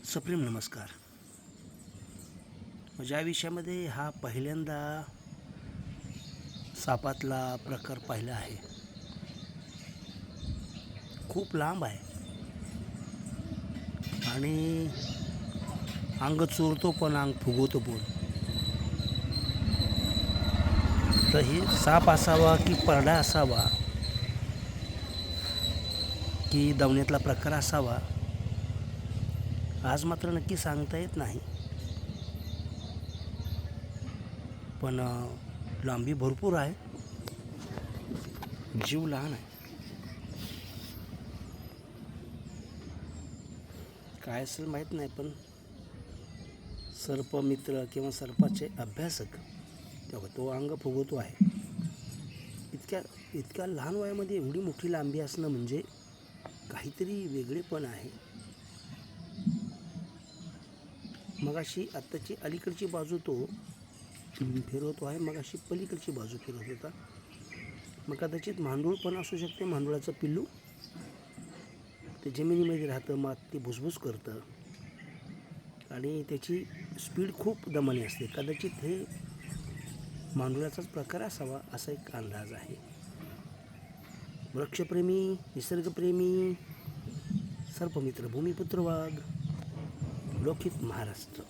सप्रेम नमस्कार. ज्या विषयामध्ये हा पहिल्यांदा सापातला प्रकार पाहिला आहे, खूप लांब आहे आणि अंग चोरतो पण अंग फुगवतो पण. तर हे साप असावा की परडा असावा की दवण्यातला प्रकार असावा, आज मात्र नक्की सांगता येत नाही. पण लांबी भरपूर आहे, जीव लहान आहे. काय असेल माहीत नाही, पण सर्पमित्र किंवा सर्पाचे अभ्यासक तेव्हा तो अंग फुगवतो आहे. इतक्या लहान वयामध्ये एवढी मोठी लांबी असणं म्हणजे काहीतरी वेगळेपण आहे. मग अशी आत्ताची अलीकडची बाजू तो फिरवतो आहे, मग अशी पलीकडची बाजू फिरवत होता. मग कदाचित मांडूळ पण असू शकते. मांडुळाचं पिल्लू ते जमिनीमध्ये राहतं, माती भुसभुस करतं आणि त्याची स्पीड खूप दमाने असते. कदाचित हे मांडुळाचाच प्रकार असावा असा एक अंदाज आहे. वृक्षप्रेमी, निसर्गप्रेमी, सर्पमित्र, भूमिपुत्र वाघ, लोकहित महाराष्ट्र.